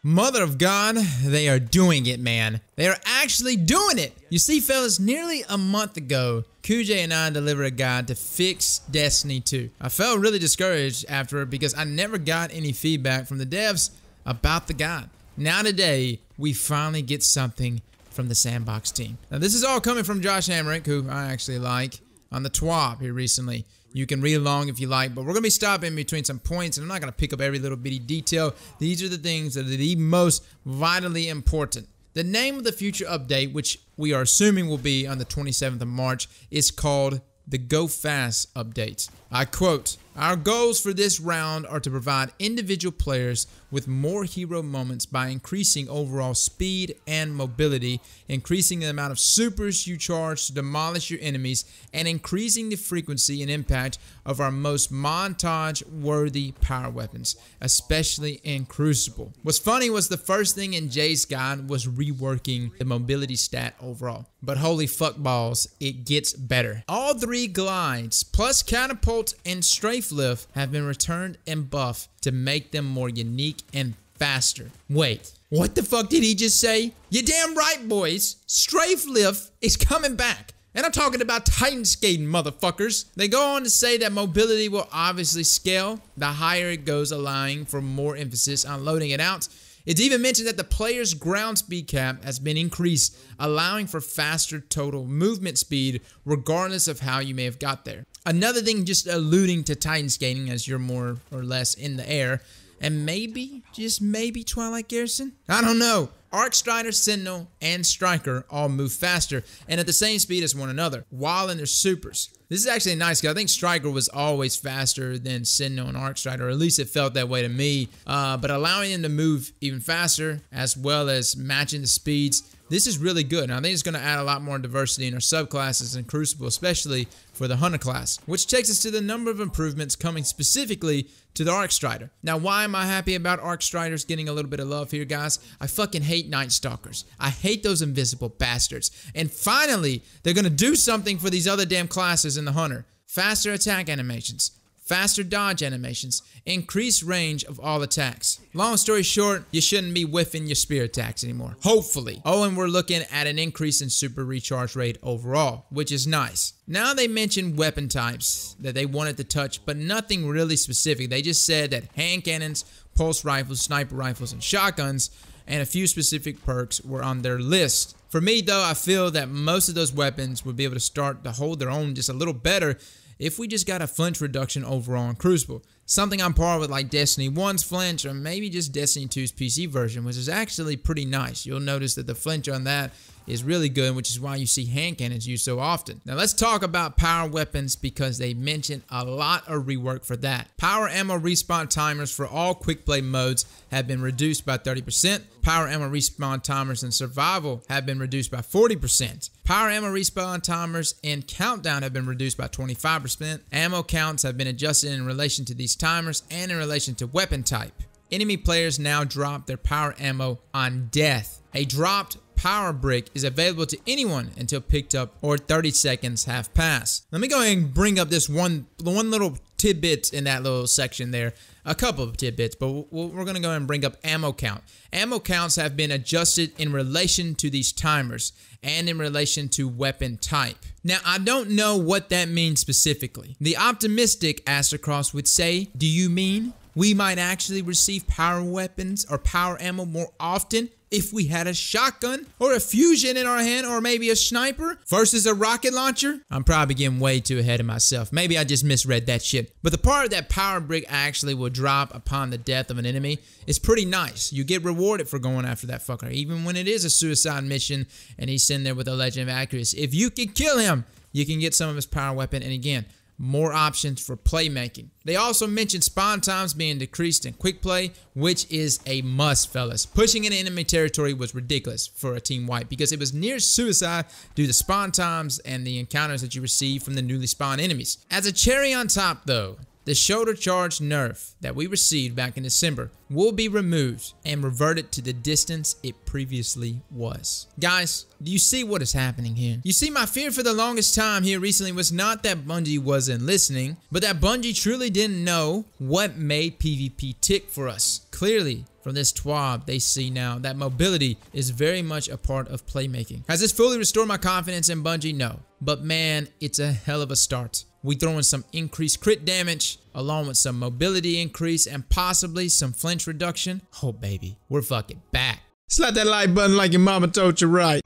Mother of God, they are doing it, man. They are actually doing it. You see, fellas, nearly a month ago, QJ and I delivered a guide to fix Destiny 2. I felt really discouraged after it because I never got any feedback from the devs about the guide. Now today, we finally get something from the Sandbox team. Now this is all coming from Josh Hamrick, who I actually like, on the TWAB here recently. You can read along if you like, but we're going to be stopping between some points, and I'm not going to pick up every little bitty detail. These are the things that are the most vitally important. The name of the future update, which we are assuming will be on the 27th of March, is called the Go Fast update. I quote, "Our goals for this round are to provide individual players with more hero moments by increasing overall speed and mobility, increasing the amount of supers you charge to demolish your enemies, and increasing the frequency and impact of our most montage-worthy power weapons, especially in Crucible." What's funny was the first thing in Jay's guide was reworking the mobility stat overall. But holy fuck balls, it gets better. All three glides, plus catapult and strafe lift, have been returned and buffed to make them more unique and faster. Wait, what the fuck did he just say? You're damn right, boys. Strafe lift is coming back. And I'm talking about Titan skating, motherfuckers. They go on to say that mobility will obviously scale the higher it goes, allowing for more emphasis on loading it out. It's even mentioned that the player's ground speed cap has been increased, allowing for faster total movement speed regardless of how you may have got there. Another thing, just alluding to Titan skating as you're more or less in the air, and maybe, just maybe, Twilight Garrison? I don't know. Arc Strider, Sentinel, and Striker all move faster and at the same speed as one another, while in their supers. This is actually nice because I think Striker was always faster than Sentinel and Arc Strider, or at least it felt that way to me. But allowing them to move even faster, as well as matching the speeds, this is really good. And I think it's going to add a lot more diversity in our subclasses in Crucible, especially for the Hunter class. Which takes us to the number of improvements coming specifically to the Arc Strider. Now, why am I happy about Arc Striders getting a little bit of love here, guys? I fucking hate Night Stalkers. I hate those invisible bastards. And finally, they're going to do something for these other damn classes in the Hunter. Faster attack animations, faster dodge animations, increased range of all attacks. Long story short, you shouldn't be whiffing your spear attacks anymore. Hopefully. Oh, and we're looking at an increase in super recharge rate overall, which is nice. Now they mentioned weapon types that they wanted to touch, but nothing really specific. They just said that hand cannons, pulse rifles, sniper rifles, and shotguns, and a few specific perks were on their list. For me, though, I feel that most of those weapons would be able to start to hold their own just a little better if we just got a flinch reduction overall in Crucible. Something on par with like Destiny 1's flinch, or maybe just Destiny 2's PC version, which is actually pretty nice. You'll notice that the flinch on that is really good, which is why you see hand cannons used so often. Now let's talk about power weapons, because they mentioned a lot of rework for that. Power ammo respawn timers for all quick play modes have been reduced by 30%. Power ammo respawn timers in survival have been reduced by 40%. Power ammo respawn timers in countdown have been reduced by 25%. Ammo counts have been adjusted in relation to these timers and in relation to weapon type. Enemy players now drop their power ammo on death. A dropped power brick is available to anyone until picked up or 30 seconds have passed. Let me go ahead and bring up this one little tidbit in that little section there. A couple of tidbits, but we're going to go ahead and bring up ammo count. Ammo counts have been adjusted in relation to these timers and in relation to weapon type. Now, I don't know what that means specifically. The optimistic Aztecross would say, do you mean we might actually receive power weapons or power ammo more often if we had a shotgun or a fusion in our hand, or maybe a sniper versus a rocket launcher? I'm probably getting way too ahead of myself. Maybe I just misread that shit. But the part that power brick actually will drop upon the death of an enemy is pretty nice. You get rewarded for going after that fucker, even when it is a suicide mission and he's sitting there with a legend of accuracy. If you can kill him, you can get some of his power weapon, and again, more options for playmaking. They also mentioned spawn times being decreased in quick play, which is a must, fellas. Pushing into enemy territory was ridiculous for a team wipe because it was near suicide due to spawn times and the encounters that you receive from the newly spawned enemies. As a cherry on top, though, the shoulder charge nerf that we received back in December will be removed and reverted to the distance it previously was. Guys, do you see what is happening here? You see, my fear for the longest time here recently was not that Bungie wasn't listening, but that Bungie truly didn't know what made PvP tick for us. Clearly, from this TWAB, they see now that mobility is very much a part of playmaking. Has this fully restored my confidence in Bungie? No. But man, it's a hell of a start. We throw in some increased crit damage, along with some mobility increase and possibly some flinch reduction. Oh baby, we're fucking back. Slap that like button like your mama told you right.